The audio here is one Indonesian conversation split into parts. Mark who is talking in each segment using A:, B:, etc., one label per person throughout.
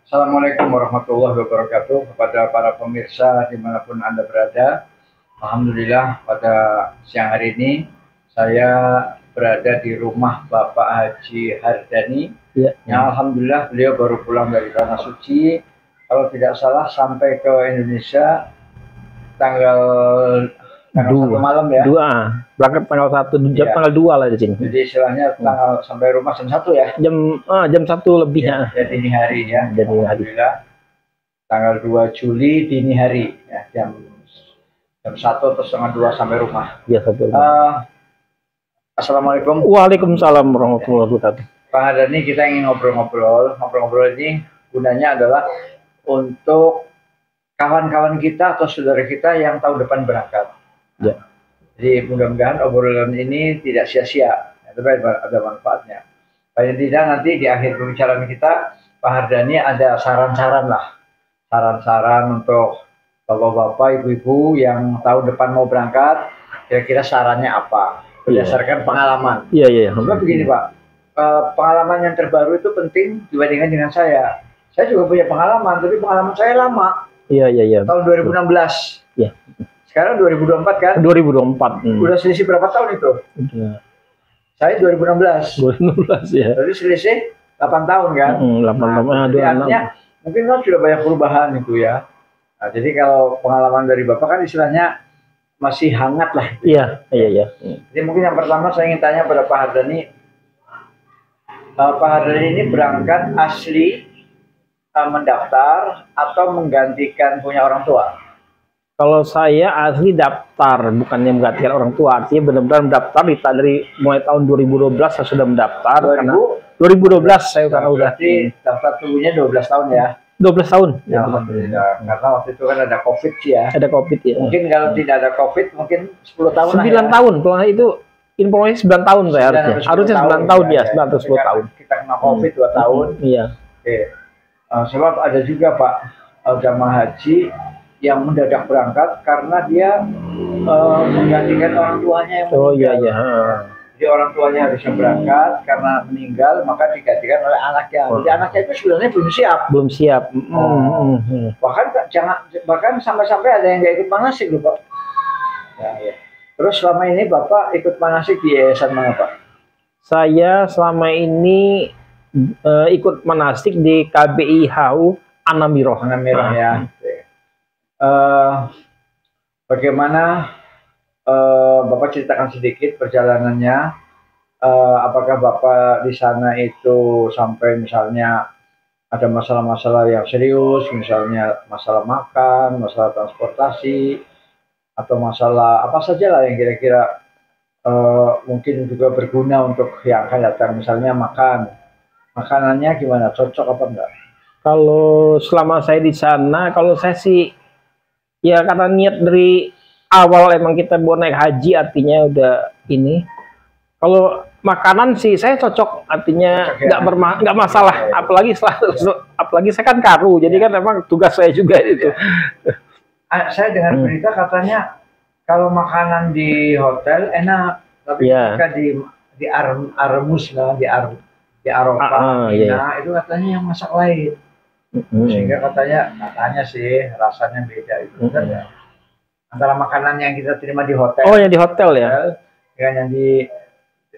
A: Assalamualaikum warahmatullahi wabarakatuh kepada para pemirsa dimanapun Anda berada. Alhamdulillah pada siang hari ini saya berada di rumah Bapak Haji Hardani.
B: Ya.
A: Yang Alhamdulillah beliau baru pulang dari Tanah Suci. Kalau tidak salah sampai ke Indonesia tanggal 1 malam ya.
B: Berangkat tanggal 1,
A: Ya.
B: tanggal 2 lah di sini.
A: Jadi istilahnya tanggal sampai rumah jam 1 ya.
B: Jam 1 lebih ya.
A: Ya dini hari ya.
B: Dini hari.
A: Alhamdulillah tanggal 2 Juli dini hari ya, jam 1 atau setengah 2 sampai rumah.
B: Ya, satu.
A: Assalamualaikum.
B: Waalaikumsalam warahmatullahi wabarakatuh.
A: Pak Hardani, kita ingin ngobrol-ngobrol ini gunanya adalah untuk kawan-kawan kita atau saudara kita yang tahun depan berangkat.
B: Ya.
A: Jadi mudah-mudahan obrolan ini tidak sia-sia, tapi ada manfaatnya. Paling tidak nanti di akhir pembicaraan kita, Pak Hardani ada saran-saran lah, saran-saran untuk bapak-bapak, ibu-ibu yang tahun depan mau berangkat, kira-kira sarannya apa? Berdasarkan pengalaman.
B: Iya.
A: Cuma begini Pak, pengalaman yang terbaru itu penting dibandingkan dengan saya. Saya juga punya pengalaman, tapi pengalaman saya lama.
B: Iya.
A: Tahun 2016.
B: Iya.
A: Sekarang 2024 kan?
B: 2024.
A: Udah selisih berapa tahun itu?
B: Udah.
A: Saya 2016.
B: 2016 ya.
A: Jadi selisih 8 tahun kan?
B: 8 tahun.
A: Jadi artinya mungkin kan sudah banyak perubahan itu ya. Nah, jadi kalau pengalaman dari Bapak kan istilahnya masih hangat lah.
B: Iya.
A: Jadi mungkin yang pertama saya ingin tanya pada Pak Hardani. Pak Hardani ini berangkat asli mendaftar atau menggantikan punya orang tua?
B: Kalau saya asli daftar, bukannya menggantikan orang tua, artinya benar-benar mendaftar dari mulai tahun 2012 saya sudah mendaftar. 2012 saya karena udah.
A: Berarti daftar dulunya 12 tahun ya?
B: 12 tahun.
A: Ya, Alhamdulillah. Karena waktu itu kan ada COVID sih ya.
B: Ada COVID ya.
A: Mungkin kalau tidak ada COVID mungkin 10 tahun
B: 9 tahun, kalau itu informasi 9 tahun saya harusnya 9 tahun ya, 9 atau 10 tahun.
A: Kita kena COVID 2 tahun.
B: Iya.
A: Oke. Sebab ada juga Pak jamaah haji yang mendadak berangkat karena dia menggantikan orang tuanya yang meninggal.
B: Iya.
A: Jadi orang tuanya harusnya berangkat karena meninggal, maka digantikan oleh anaknya. Jadi anaknya itu sebenarnya belum siap. Bahkan sampai-sampai ada yang nggak ikut manasik loh Pak. Ya. Terus selama ini Bapak ikut manasik di yayasan mana Pak?
B: Saya selama ini ikut manasik di KBI HU Anamiroh.
A: Ya. Bagaimana Bapak ceritakan sedikit perjalanannya? Apakah Bapak di sana itu sampai misalnya ada masalah-masalah yang serius, misalnya masalah makan, masalah transportasi, atau masalah apa saja lah yang kira-kira mungkin juga berguna untuk yang akan datang, misalnya makanannya gimana, cocok apa enggak?
B: Kalau selama saya di sana, kalau saya sih ya karena niat dari awal emang kita mau naik haji, artinya udah ini. Kalau makanan sih saya cocok, artinya nggak masalah. Apalagi saya kan karu, jadi kan memang tugas saya juga itu.
A: Saya dengar berita katanya kalau makanan di hotel enak, tapi ketika di Armus lah, di Arafah, itu katanya yang masak lain. Sehingga katanya sih rasanya beda itu. Antara makanan yang kita terima di hotel.
B: Oh, yang di hotel ya?
A: Dengan yang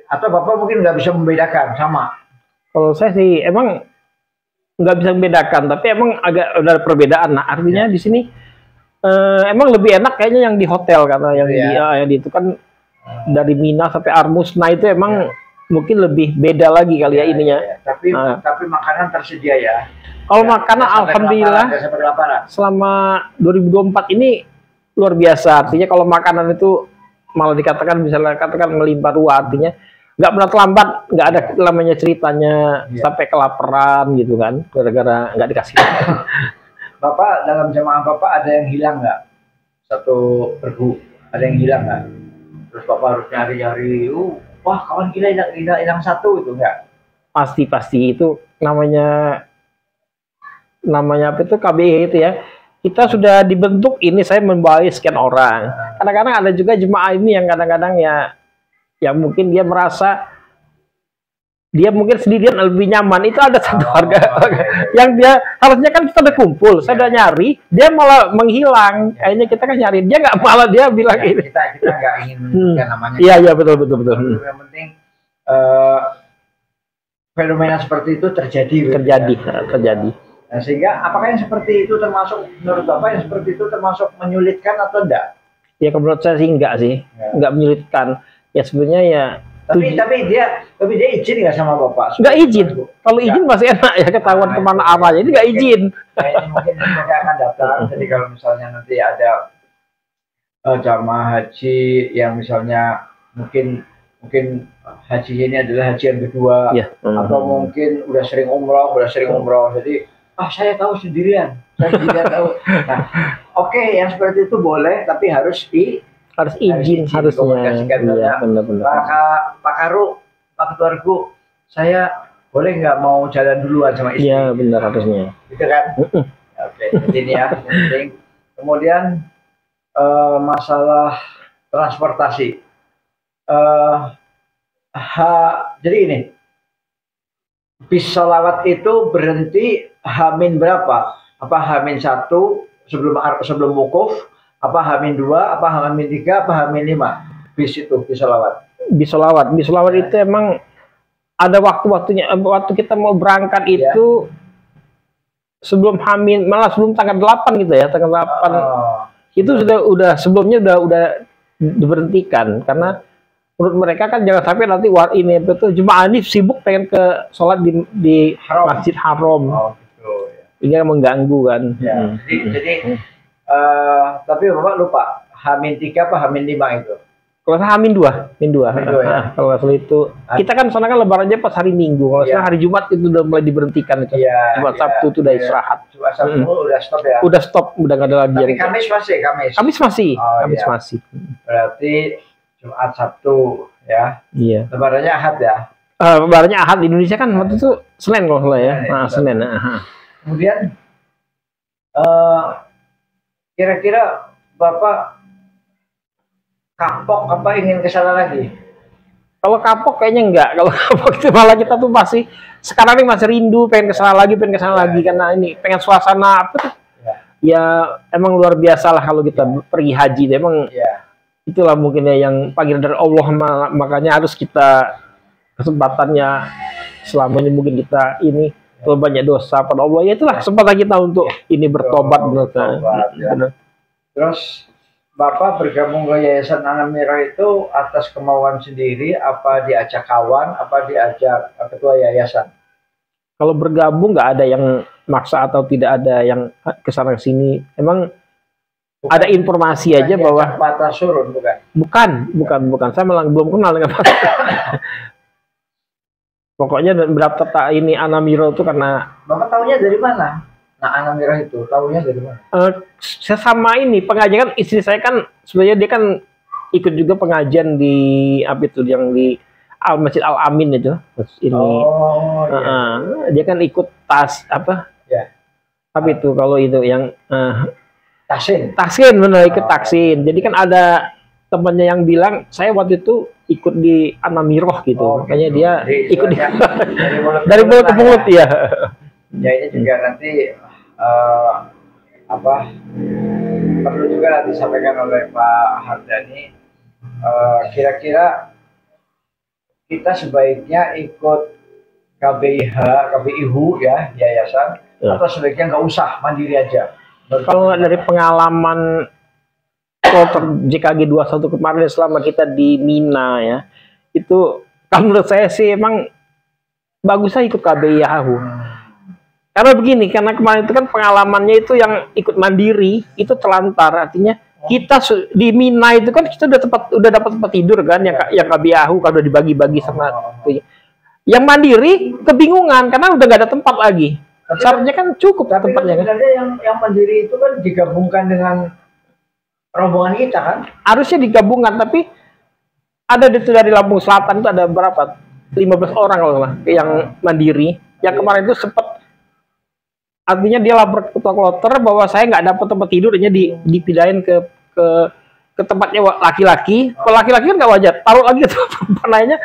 A: atau Bapak mungkin nggak bisa membedakan sama?
B: Kalau saya sih emang nggak bisa membedakan, tapi emang agak ada perbedaan. Nah, artinya di sini emang lebih enak kayaknya yang di hotel, karena yang di itu kan dari Mina sampai Armus. Nah, itu emang mungkin lebih beda lagi kali ya ininya.
A: Tapi makanan tersedia ya.
B: Kalau makanan alhamdulillah selama 2024 ini luar biasa. Artinya kalau makanan itu malah dikatakan melimpah ruah, artinya nggak pernah terlambat, nggak ada namanya ceritanya sampai kelaparan gitu kan, gara-gara nggak dikasih.
A: Bapak dalam jamaah Bapak ada yang hilang nggak? Satu pergu ada yang hilang nggak? Terus Bapak harus nyari-nyari, wah kawan kita hilang satu itu nggak?
B: Pasti itu namanya apa itu KBI itu ya. Kita sudah dibentuk ini, saya membawa sekian orang. Kadang-kadang ada juga jemaah ini yang kadang-kadang ya mungkin dia merasa dia mungkin sendirian lebih nyaman. Itu ada satu
A: Oh,
B: harga
A: iya.
B: yang dia harusnya kan kita udah kumpul, saya udah nyari, dia malah menghilang. Kayaknya kita kan nyari, dia nggak, malah dia bilang
A: Ya,
B: ini.
A: kita nggak ingin menunjukkan namanya.
B: Iya iya, betul betul betul.
A: Yang penting eh, fenomena seperti itu terjadi. gitu
B: Terjadi
A: ya.
B: terjadi.
A: Nah, sehingga apakah yang seperti itu termasuk, menurut Bapak yang seperti itu termasuk menyulitkan atau enggak?
B: Ya menurut saya sih enggak sih,
A: Ya.
B: enggak menyulitkan. Ya sebenarnya ya
A: Tapi dia izin nggak sama Bapak?
B: enggak izin. Kalau izin masih enak ya, ketahuan kemana arahnya. Ini enggak izin.
A: Nah, ini mungkin mereka akan daftar. Jadi kalau misalnya nanti ada jamaah haji yang misalnya mungkin haji ini adalah haji yang kedua,
B: Ya.
A: atau mungkin udah sering umroh, jadi saya tahu sendirian, tahu. Nah, oke, yang seperti itu boleh, tapi harus
B: Harus izin harusnya.
A: dikomunikasikan.
B: Iya, benar-benar.
A: Pak Karu, Pak Ketua Regu, saya boleh nggak mau jalan duluan sama istri?
B: Iya, benar harusnya.
A: Gitu kan? Oke, ini ya, yang penting. Kemudian masalah transportasi. Jadi ini, bis sholawat itu berhenti Hamin berapa? Apa Hamin 1 sebelum wukuf? Apa Hamin 2? Apa Hamin 3? Apa Hamin 5? Bis sholawat.
B: Bis sholawat itu emang ada waktu-waktunya. Waktu kita mau berangkat itu sebelum Hamin, malah sebelum tanggal 8 gitu ya, tanggal 8. Itu sudah sebelumnya udah diberhentikan, karena menurut mereka kan jangan sampai nanti ini betul jemaah ini sibuk pengen ke sholat di Masjid Haram.
A: Gitu, ya.
B: Ini mengganggu kan.
A: Ya, jadi tapi Bapak lupa Hamin 3 apa Hamin 5 itu?
B: Kalau saya Hamin 2,
A: ya?
B: Kalau itu kita kan sana kan lebarannya pas hari Minggu. Kalau saya hari Jumat itu udah mulai diberhentikan itu. Jumat Sabtu itu udah istirahat.
A: Jumat Sabtu udah stop ya?
B: Udah stop, udah nggak ada lagi.
A: Tapi Kamis masih.
B: Kamis masih.
A: Berarti Jumat Sabtu ya.
B: Iya.
A: Lebarannya Ahad ya.
B: Lebarannya Ahad di Indonesia kan waktu itu Senin kalau nggak ya. Senin.
A: Kemudian kira-kira Bapak kapok apa ingin ke sana lagi?
B: Kalau kapok kayaknya enggak. Kalau kapok itu malah kita tuh sekarang ini masih rindu pengen ke sana lagi karena ini pengen suasana apa tuh. Ya emang luar biasa lah kalau kita pergi haji. Emang itulah mungkin ya yang panggilan dari Allah, makanya harus kita kesempatannya selama ini mungkin kita ini terlalu banyak dosa pada Allah, ya itulah kesempatan kita untuk ini bertobat benar.
A: Terus Bapak bergabung ke Yayasan Anam Merah itu atas kemauan sendiri, apa diajak kawan, apa diajak ketua yayasan?
B: Kalau bergabung nggak ada yang maksa atau tidak ada yang kesana sini. Emang bukan, ada informasi aja bahwa
A: Pak Tasurun
B: bukan. Saya malah belum kenal dengan Pak. Pokoknya berapa ini Anamiro itu karena
A: Bapak tahunya dari mana? Nah, Anamiro itu tahunya dari mana?
B: Saya sama ini pengajian kan, istri saya kan sebenarnya dia kan ikut juga pengajian di apa itu yang di Masjid Al Amin itu. Ini. Dia kan ikut apa itu kalau itu yang Taksin benar, ikut Taksin. Jadi kan ada temannya yang bilang saya waktu itu ikut di Anamiroh gitu. Makanya dia ikut dari mulut ke mulut ya.
A: Ya ini juga nanti perlu juga nanti disampaikan oleh Pak Hardani. Kira-kira kita sebaiknya ikut KBIHU ya, yayasan, atau sebaiknya nggak usah, mandiri aja.
B: Kalau dari pengalaman kloter JKG 21 kemarin selama kita di Mina ya, itu kalau menurut saya sih emang bagusnya ikut KBIHU. Karena begini, karena kemarin itu kan pengalamannya itu yang ikut mandiri itu terlantar, artinya kita di Mina itu kan kita udah dapat tempat tidur kan, yang KBIHU kalau udah dibagi-bagi sama yang mandiri kebingungan karena udah nggak ada tempat lagi. Seharusnya kan cukup tempatnya kan.
A: Yang mandiri itu kan digabungkan dengan rombongan kita kan? Harusnya
B: digabungkan, tapi ada dari Lampung Selatan itu ada berapa? 15 orang kalau nggak yang mandiri. Yang kemarin itu sempat, artinya dia lapor ke ketua kloter bahwa saya nggak dapat tempat tidur, hanya dipindahin ke tempatnya laki-laki. Kalau laki-laki kan nggak wajar, taruh lagi ke tempat perempuan lainnya.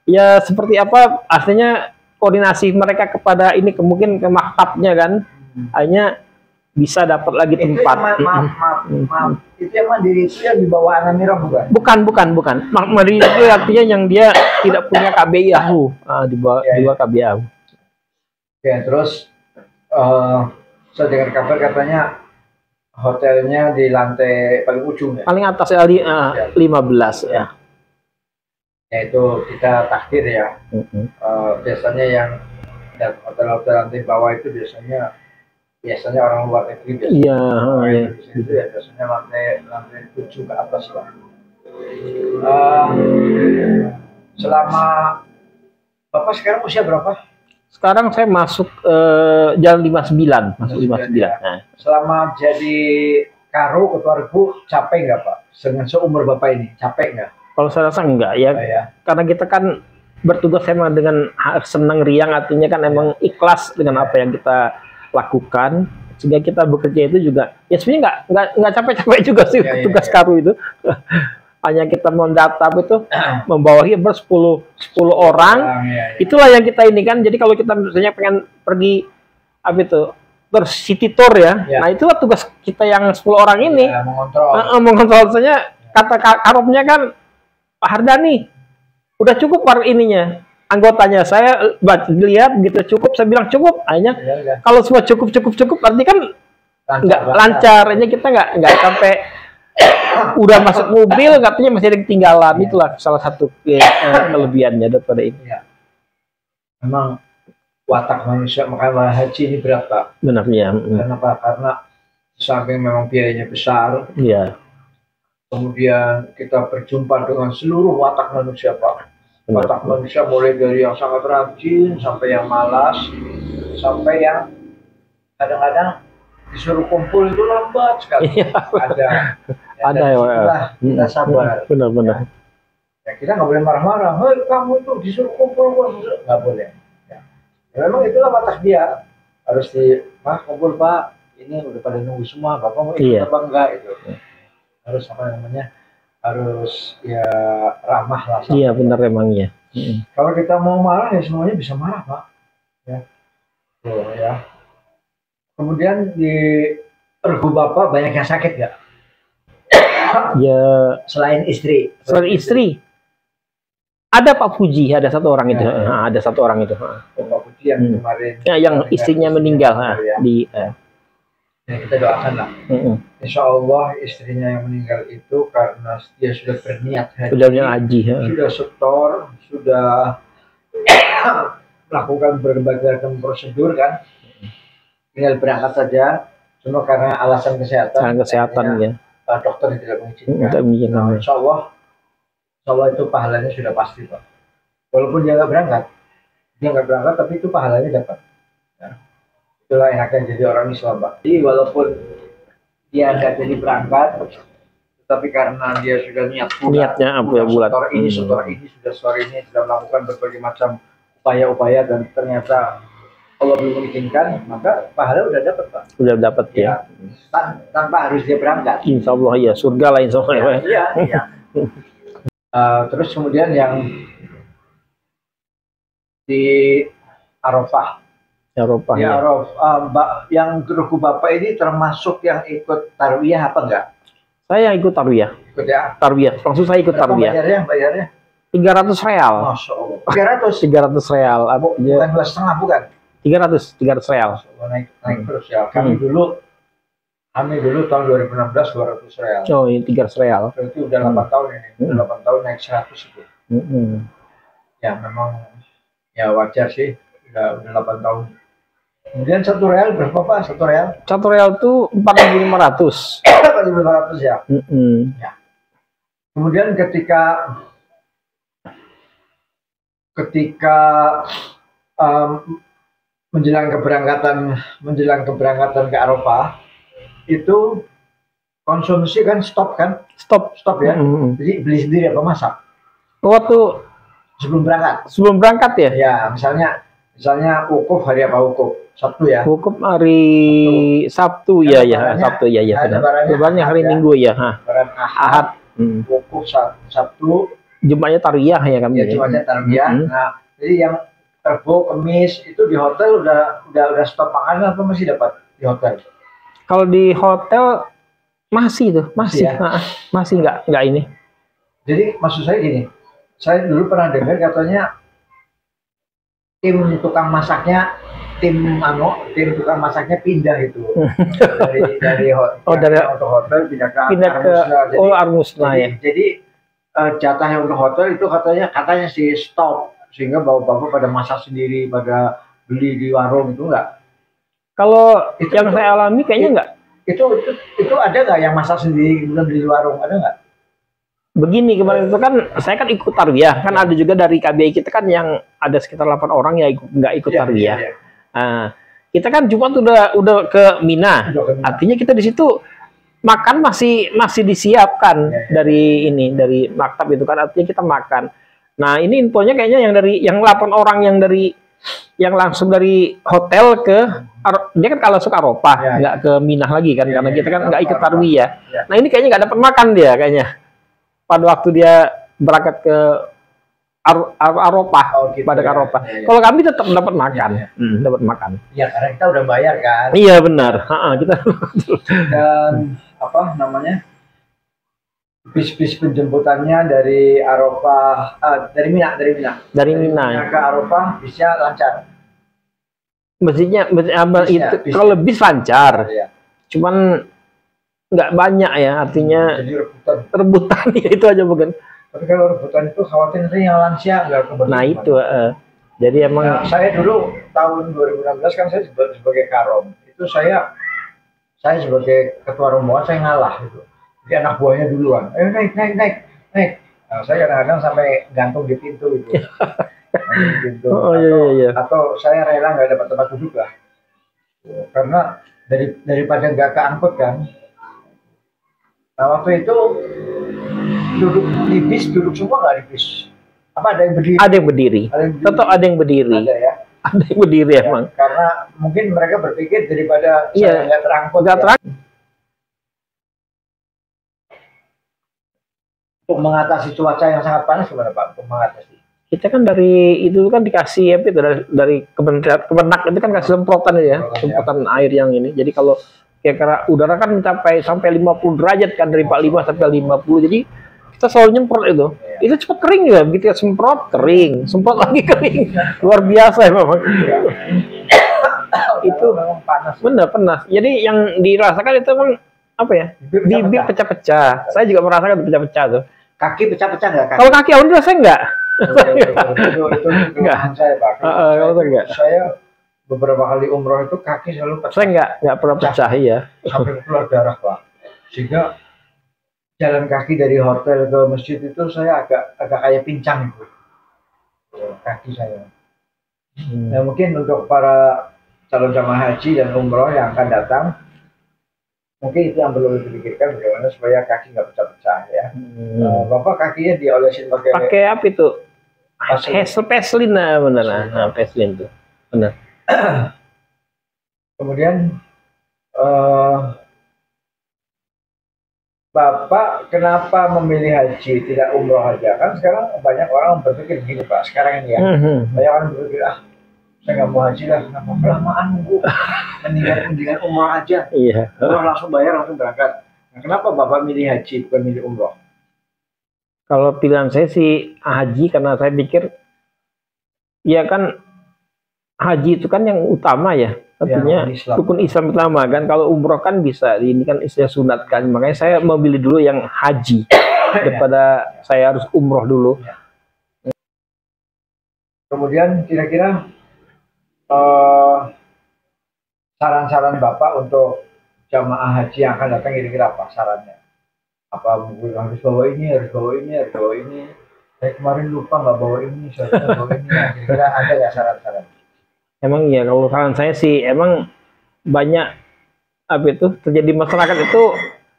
B: ya seperti apa artinya koordinasi mereka kepada ini mungkin ke maktabnya kan, hanya bisa dapat lagi tempat.
A: Maaf. Itu yang mandiri itu yang di bawah Anamira bukan?
B: Bukan. Mandiri itu artinya yang dia tidak punya KBI AHU, di bawah KBI AHU.
A: Ya, terus saya dengar kabar katanya hotelnya di lantai paling ujung ya?
B: Paling atas ya, 15 ya.
A: Ya itu kita takdir ya. Biasanya yang hotel-hotel lantai bawah itu biasanya orang luar negeri itu ya biasanya lantai 7 ke atas lah. Selama Bapak sekarang usia berapa?
B: Sekarang saya masuk jalan 59, masuk 59.
A: Ya. Nah. Selama jadi Karo Ketua Regu capek nggak Pak? Dengan seumur Bapak ini capek nggak?
B: Kalau saya rasa enggak ya, karena kita kan bertugas emang dengan senang riang, artinya kan emang ikhlas dengan apa yang kita lakukan, sehingga kita bekerja itu juga ya sebenarnya nggak capek-capek juga sih tugas Karo itu. Hanya kita mendata itu membawahi 10 orang, itulah yang kita ini kan. Jadi kalau kita misalnya pengen pergi apa itu city tour ya, nah itulah tugas kita yang 10 orang ini mengontrol. Misalnya kata Karobnya kan Pak Hardani udah cukup ininya anggotanya, saya lihat gitu cukup, saya bilang cukup, hanya kalau semua cukup artinya kan nggak lancar, hanya kita nggak sampai udah masuk mobil katanya masih ada ketinggalan. Itulah salah satu kelebihannya daripada ini.
A: Memang watak manusia, makanya haji ini berat Pak.
B: Benar ya.
A: Kenapa? Karena samping memang biayanya besar.
B: Iya.
A: Kemudian kita berjumpa dengan seluruh watak manusia Pak. Watak manusia mulai dari yang sangat rajin sampai yang malas, sampai yang kadang-kadang disuruh kumpul itu lambat sekali. Ada ya. Kita sabar.
B: Benar.
A: Ya, kita nggak boleh marah-marah. Hei, kamu itu disuruh kumpul, nggak boleh. Ya, memang itulah watak dia. Harus kumpul Pak. Ini udah pada nunggu semua. Bapak mau ikut apa enggak itu? Harus harus ya ramah lah.
B: Iya benar emangnya.
A: Kalau kita mau marah ya semuanya bisa marah Pak. Ya. Kemudian di Regu Bapak banyak yang sakit nggak?
B: Ya.
A: Selain istri.
B: Ada Pak Puji, ada satu orang itu. Ada satu orang itu.
A: Pak Puji yang kemarin.
B: Ya, yang istrinya meninggal
A: Ya, kita doakan lah. Insya Allah istrinya yang meninggal itu karena dia sudah berniat haji, sudah setor, sudah melakukan berbagai prosedur kan, tinggal berangkat saja, cuma karena alasan kesehatan. Dokter tidak mengizinkan. Nah, insya Allah itu pahalanya sudah pasti Pak. Walaupun dia nggak berangkat, tapi itu pahalanya dapat. Itulah enaknya jadi orang Islam Pak. Jadi walaupun dia nggak jadi berangkat, tapi karena dia sudah niatnya setor ini sudah melakukan berbagai macam upaya-upaya dan ternyata Allah belum mengizinkan, maka pahala udah dapat Pak.
B: Udah dapat ya.
A: Tanpa harus dia berangkat.
B: Insya Allah ya, surga lah insya Allah.
A: Iya. Terus kemudian yang di Arafah. Yang Regu Bapak ini termasuk yang ikut tarwiyah apa enggak?
B: Saya ikut tarwiyah.
A: Ikut ya?
B: Tarwiyah. Langsung saya ikut tarwiyah.
A: Bayarnya?
B: 300 real.
A: Masya Allah.
B: 300 real.
A: Bukan 2,5 bukan?
B: 300 real.
A: Naik terus ya. Kami dulu tahun 2016 200 real.
B: Oh, ini 300 real.
A: Berarti udah 8 tahun ini. Udah 8 tahun naik 100 itu. Ya memang ya wajar sih. Udah 8 tahun. Kemudian 1 real berapa Pak? 1 real?
B: 1 real tuh 4.500.
A: 4.500 ya. Ya. Kemudian ketika menjelang keberangkatan ke Arafah itu konsumsi kan stop ya. Jadi beli sendiri apa masak?
B: Waktu sebelum berangkat ya?
A: Ya, misalnya wukuf hari apa wukuf? Sabtu ya.
B: Wukuf hari Sabtu ya. Sabtu ya. Lebarannya hari Minggu ya.
A: Lebaran Ahad. Wukuf Sabtu.
B: Jumatnya tarwiyah ya kami.
A: Ya, Jumatnya tarwiyah. Nah, jadi yang Rebo, Kemis itu di hotel udah stop makanan apa masih dapat di hotel?
B: Kalau di hotel masih tuh, masih
A: ya?
B: Masih nggak ini.
A: Jadi maksud saya gini, saya dulu pernah dengar katanya tim tukang masaknya tim tukang masaknya pindah itu dari hotel pindah ke
B: Armusna ya.
A: Jadi jatahnya untuk hotel itu katanya sih stop, sehingga bapak-bapak pada masak sendiri, pada beli di warung itu enggak.
B: Kalau yang saya alami kayaknya enggak.
A: Itu ada nggak yang masak sendiri kemudian beli di warung, ada nggak?
B: Begini, kemarin itu kan saya kan ikut tarwiyah, kan ada juga dari KBI kita kan yang ada sekitar 8 orang ya nggak ikut tarwiyah. Nah, kita kan Jumat udah ke Mina. Artinya kita di situ makan masih disiapkan dari maktab itu kan, artinya kita makan. Nah, ini infonya kayaknya yang 8 orang yang langsung dari hotel dia kan kalau suka Arafah, nggak ke Minah lagi kan, karena kita kan nggak ikut tarwiyah. Nah, ini kayaknya nggak dapat makan dia kayaknya. Pada waktu dia berangkat ke Arafah, pada Arafah. Kalau kami tetap dapat makan, dapat makan.
A: Iya, karena kita udah bayar kan.
B: Iya benar. Kita
A: dan apa namanya, bis penjemputannya dari Arafah, dari Mina ke Arafah bisa lancar.
B: Mestinya itu kalau bis lancar, cuman nggak banyak ya, artinya
A: jadi
B: rebutan ya, itu aja bukan.
A: Tapi kalau rebutan itu khawatir nanti yang lansia nggak kebetulan.
B: Nah itu, jadi emang
A: saya dulu tahun 2016 kan saya sebagai karom, itu saya sebagai ketua rombongan saya ngalah gitu. Jadi anak buahnya duluan, naik. Nah, saya kadang-kadang sampai gantung di pintu gitu. Atau saya rela nggak dapat tempat duduk lah, karena daripada nggak keangkut kan. Nah, waktu itu duduk di bis, duduk semua nggak di bis? Apa ada yang berdiri?
B: Ada yang berdiri. Tetap ada yang berdiri.
A: Ada ya?
B: Ada yang berdiri ya, emang.
A: Karena mungkin mereka berpikir daripada saya nggak terangkut. Untuk mengatasi cuaca yang sangat panas gimana Pak? Untuk mengatasi?
B: Kita kan dari itu kan dikasih apa itu dari Kemenak itu kan kasih semprotan ya, semprotan air yang ini. Jadi kalau kira-kira udara kan mencapai sampai 50 derajat kan, dari 45 sampai 50. Jadi kita selalu nyemprot itu. Itu cepat kering ya, begitu ya semprot kering, semprot lagi kering. Luar biasa ya memang. Itu
A: memang panas.
B: Benar panas. Jadi yang dirasakan itu memang apa ya? Bibir pecah-pecah. Saya juga merasakan pecah-pecah tuh.
A: Kaki pecah-pecah nggak?
B: Kalau kaki alhamdulillah saya enggak.
A: Itu kelemahan saya Pak. Saya beberapa kali umroh itu kaki selalu pecah.
B: Saya enggak pernah pecah ya.
A: Sampai keluar darah Pak. Sehingga jalan kaki dari hotel ke masjid itu saya agak kayak pincang itu. Kaki saya. Nah, mungkin untuk para calon jamaah haji dan umroh yang akan datang, mungkin itu yang perlu dipikirkan, bagaimana supaya kaki nggak pecah-pecah ya. Bapak kakinya diolesin pakai
B: apa itu? Peslin, benar. Nah, peslin tuh. Benar.
A: Kemudian Bapak kenapa memilih haji tidak umroh aja? Kan sekarang banyak orang berpikir begini Pak, sekarang ini ya. Banyak orang berpikir, saya nggak mau haji lah, kenapa kelamaan nunggu, mendingan umroh aja.
B: Iya.
A: Umroh langsung bayar, langsung berangkat. Nah, kenapa Bapak milih haji bukan milih umroh?
B: Kalau pilihan saya sih haji, karena saya pikir ya kan haji itu kan yang utama ya, artinya rukun Islam utama kan. Kalau umroh kan bisa, ini kan istilah sunat kan, makanya saya memilih dulu yang haji daripada saya harus umroh dulu.
A: Kemudian kira-kira saran-saran Bapak untuk jamaah haji yang akan datang kira-kira apa sarannya? Apa mungkin harus bawa ini, harus bawa ini? Saya kemarin lupa nggak bawa ini, seharusnya bawa ini. Kira-kira ada nggak saran-saran?
B: Emang ya, kalau saran saya sih emang banyak apa itu terjadi masyarakat itu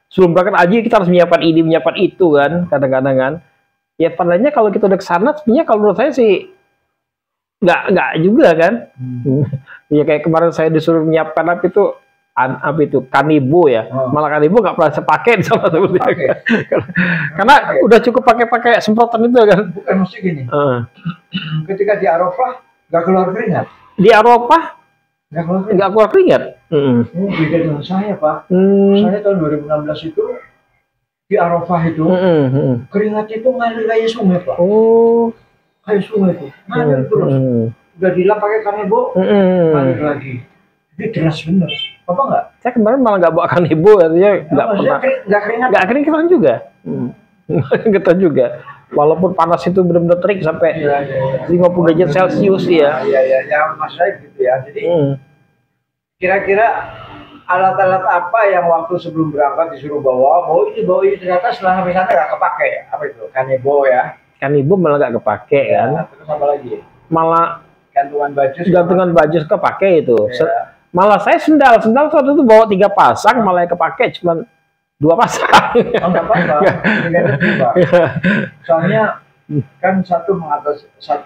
B: sebelum berangkat haji kita harus menyiapkan ini, menyiapkan itu kan, kadang-kadang kan. Ya padahal kalau kita udah kesana, sebenarnya kalau menurut saya sih nggak juga kan. Ya kayak kemarin saya disuruh menyiapkan apa itu apa itu Kanibo ya, malah Kanibo nggak pernah saya pakai di sana sebetulnya. Karena udah cukup pakai semprotan itu kan.
A: Bukan mesti gini. Ketika di Arafah nggak keluar keringat.
B: Di Arafah nggak keluar keringat.
A: Beda dengan saya, Pak. Saya tahun 2016 itu di Arafah itu keringat itu ngalir kayak sungai, Pak. Oh, kayak sungai itu ngalir terus. Udah dilap pakai Kanibo, ngalir lagi. Jadi deras bener. Apa enggak?
B: Saya kemarin malah nggak bawa Kanibo, artinya nggak pernah. Nggak keringetan juga. Keringetan juga. Walaupun panas itu benar-benar terik sampai 50 derajat Celcius ya.
A: Iya, Mas saya gitu ya. Jadi kira-kira alat-alat apa yang waktu sebelum berangkat disuruh bawa ini ternyata setelah sampai sana nggak kepake. Apa itu? Kanibo ya?
B: Kanibo malah nggak kepake kan?
A: Terus apa lagi?
B: Malah gantungan baju kepake itu.
A: Ya.
B: Malah saya sendal waktu itu bawa 3 pasang, malah yang kepake cuma 2 pasang.
A: Oh nggak apa-apa. Soalnya kan satu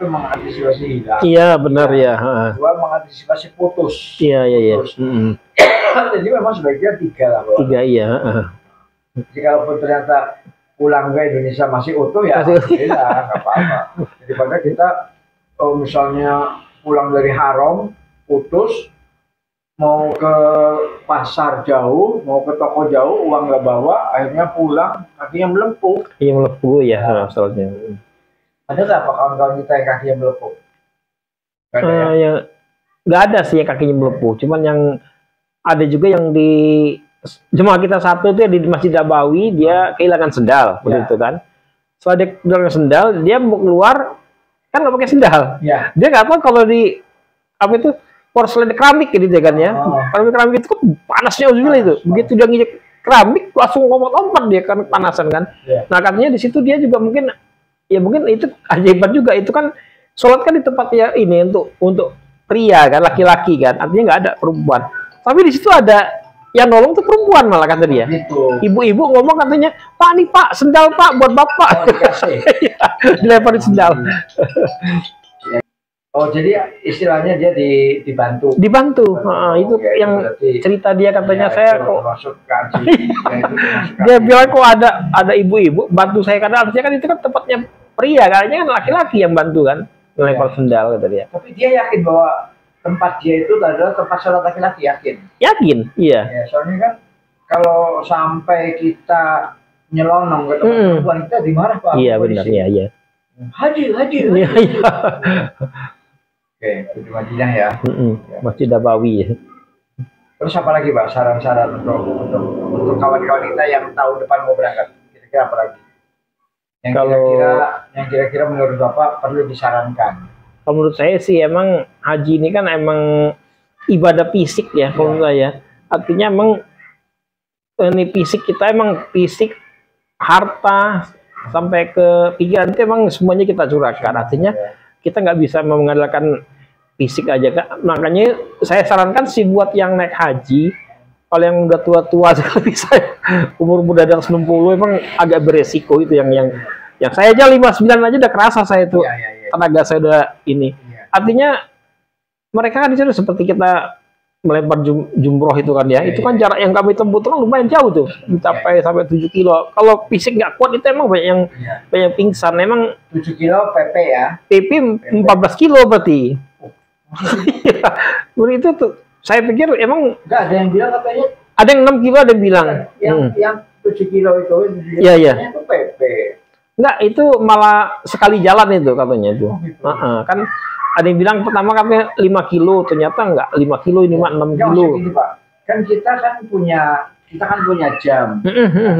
A: mengantisipasi hilang.
B: Iya benar ya.
A: Dua mengantisipasi putus.
B: Iya.
A: Jadi memang sebaiknya 3 lah.
B: 3 iya.
A: Jadi kalaupun ternyata pulang ke Indonesia masih utuh ya, nggak apa-apa. Daripada kita misalnya pulang dari Haram putus, mau ke pasar jauh, mau ke toko jauh, uang nggak bawa, akhirnya pulang kakinya melepuh.
B: Iya melepuh ya, soalnya.
A: Ada nggak apa kawan-kawan kita yang kakinya melepuh?
B: Nggak ada sih yang kakinya melepuh, cuman yang ada juga yang di jemaah kita satu itu di Masjid Nabawi, dia kehilangan sendal, begitu kan? Setelah dia kehilangan sendal, dia mau keluar kan nggak pakai sendal. Dia nggak tahu kalau di apa itu porselen keramik gitu ya kan ya. Keramik itu kan panasnya gila itu. Begitu dia nginjek keramik langsung lompat-lompat dia kan panasan kan. Nah katanya di situ dia juga mungkin itu ajaiban juga, itu kan sholat kan di tempat ya ini untuk pria kan, laki-laki kan, artinya nggak ada perempuan. Tapi di situ ada yang nolong tuh perempuan malah kata dia. Ibu-ibu ngomong katanya, Pak nih Pak, sendal Pak buat Bapak. Dilemparin sendal.
A: Oh jadi istilahnya dia dibantu.
B: Itu yang cerita dia katanya saya kok. Dia bilang kok ada ibu-ibu bantu saya, karena artinya kan itu kan tempatnya pria, kayaknya kan laki-laki yang bantu kan melempar sendal kata dia.
A: Tapi dia yakin bahwa tempat dia itu adalah tempat sholat laki-laki, yakin?
B: Iya.
A: Ya, soalnya kan kalau sampai kita nyelonong ke tempat perempuan kita dimarah Pak.
B: Iya benar, iya.
A: Haji.
B: Iya.
A: Oke, itu Madinah ya.
B: Masjid Nabawi ya.
A: Terus apa lagi Pak saran-saran untuk kawan-kawan kita yang tahun depan mau berangkat? Kira-kira apa lagi? Yang kira-kira menurut Bapak perlu disarankan?
B: Kalau menurut saya sih emang haji ini kan emang ibadah fisik ya kalau menurut saya. Artinya emang ini fisik kita emang fisik, harta sampai ke pikiran itu emang semuanya kita curahkan. Artinya kita nggak bisa mengandalkan fisik aja kan. Makanya saya sarankan sih buat yang naik haji, kalau yang udah tua-tua sekali, saya umur muda dan 60 emang agak beresiko itu yang saya aja 59 aja udah kerasa saya tuh. Tenaga saya udah ini. Artinya mereka kan di sana seperti kita melempar jumroh itu kan ya. Itu kan jarak yang kami tempuh itu kan lumayan jauh tuh. Mencapai sampai 7 kilo. Kalau fisik nggak kuat itu emang banyak yang pingsan. Emang
A: 7 kilo PP ya.
B: PP 14 kilo berarti. Itu tuh saya pikir emang
A: nggak ada yang bilang katanya.
B: Ada yang 6 kilo ada yang bilang.
A: Yang 7 kilo itu
B: itu
A: PP.
B: Enggak, itu malah sekali jalan itu katanya itu. Kan ada yang bilang pertama katanya 5 kilo, ternyata enggak 5 kilo, ini mah 6 kilo.
A: Gini, Pak. Kan kita punya jam.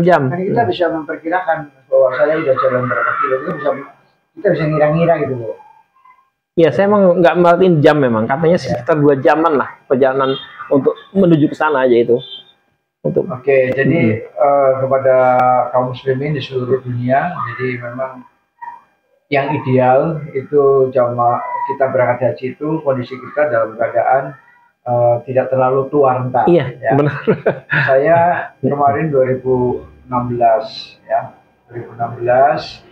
B: Jam.
A: Kan kita bisa memperkirakan bahwa saya udah jalan berapa kilo. Kita bisa ngira-ngira gitu loh.
B: Ya, saya emang nggak merhatiin jam memang. Katanya sekitar 2 jaman lah perjalanan untuk menuju ke sana aja itu.
A: Oke, jadi kepada kaum muslimin di seluruh dunia, jadi memang yang ideal itu jamaah kita berangkat haji itu kondisi kita dalam keadaan tidak terlalu tua renta.
B: Iya, ya. Benar.
A: Saya kemarin 2016 ya, 2016.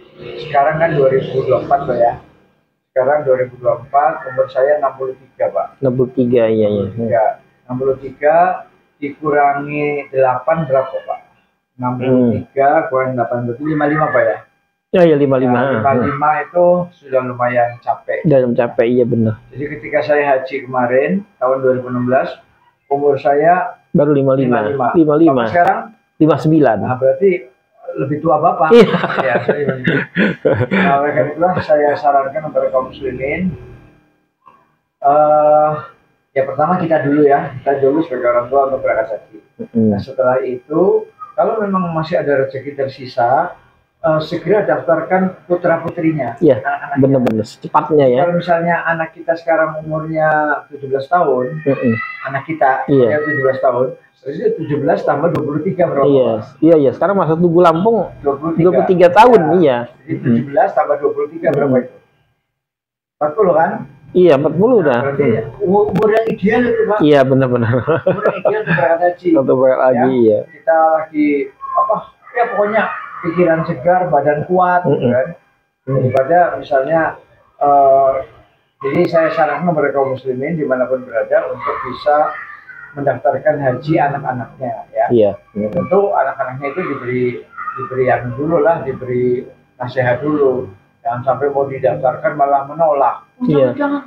A: Sekarang kan 2024 Pak ya. Sekarang 2024, umur saya 63 Pak.
B: 63 iya.
A: 63. dikurangi 8 berapa Pak? 63 kurang 8 berarti 55 Pak ya?
B: Ya 55.
A: Ya, 55 itu sudah lumayan capek.
B: Dalam capek, iya benar.
A: Jadi ketika saya haji kemarin tahun 2016, umur saya
B: baru 55.
A: 55. Bapak sekarang
B: 59.
A: Nah, berarti lebih tua Bapak.
B: Iya.
A: Ya, nah, oleh karena itulah saya sarankan kepada kaum muslimin, ya pertama kita dulu sebagai orang tua untuk berangkat haji. Nah, setelah itu kalau memang masih ada rezeki tersisa, segera daftarkan putra putrinya.
B: Iya, benar-benar secepatnya ya.
A: Kalau misalnya anak kita sekarang umurnya 17 tahun, anak kita
B: iya.
A: 17 tahun, jadi 17 tambah 23 berapa?
B: Iya. Sekarang masa tunggu Lampung 23 tahun,
A: ya. Jadi 17 tambah 23 berapa itu? 40 kan?
B: Iya, 40 dah.
A: Berarti umur yang ideal itu Pak.
B: Iya, benar-benar.
A: Umur yang ideal untuk berangkat haji.
B: Untuk berangkat haji, ya.
A: Kita lagi ya pokoknya pikiran segar, badan kuat, kan? Daripada misalnya, jadi saya sarankan kepada kaum muslimin dimanapun berada untuk bisa mendaftarkan haji anak-anaknya, ya. Iya. Tentu anak-anaknya itu diberi yang dulu lah, diberi nasihat dulu. Jangan sampai mau didaftarkan malah menolak. Jangan.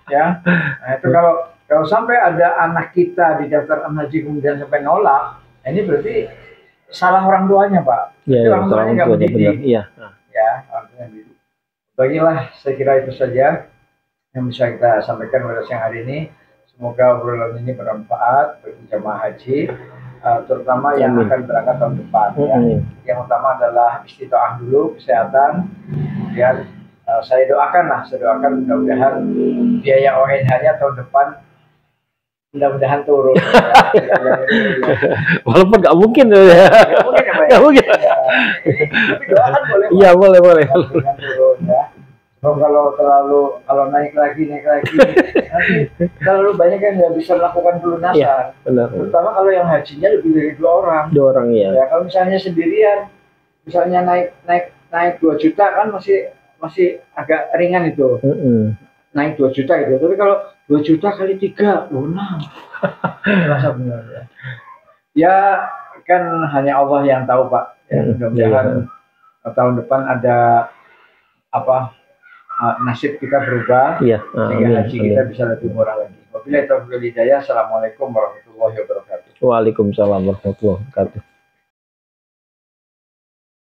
A: Ya. Nah, itu kalau sampai ada anak kita didaftarkan haji kemudian sampai nolak, ini berarti salah orang tuanya Pak.
B: Iya,
A: orang tuanya nggak mendidik.
B: Iya.
A: Ya, orang tuanya mendidik. Bagilah, saya kira itu saja yang bisa kita sampaikan pada siang hari ini. Semoga obrolan ini bermanfaat bagi jemaah haji, terutama yang akan berangkat tahun depan. Ya. Yang utama adalah istiqomah dulu, kesehatan. Kemudian saya doakan mudah-mudahan biaya ONH-nya tahun depan mudah-mudahan turun.
B: Walaupun nggak mungkin ya. Nggak mungkin.
A: Tapi doakan boleh.
B: Iya, boleh.
A: Turun, ya. Kalau naik lagi nanti terlalu banyak yang nggak bisa melakukan pelunasan.
B: Ya, benar.
A: Terutama kalau yang hajinya lebih dari 2 orang.
B: 2 orang ya.
A: Ya kalau misalnya sendirian, misalnya naik 2 juta kan masih agak ringan itu. Naik 2 juta itu. Tapi kalau 2 juta kali 3, lunas. Rasa benar ya. Ya kan hanya Allah yang tahu Pak. Ya, mudah-mudahan tahun depan ada nasib kita berubah, sehingga haji kita bisa lebih murah lagi. Wabillahi taufiq wal hidayah. Assalamualaikum warahmatullahi wabarakatuh.
B: Waalaikumsalam warahmatullahi wabarakatuh.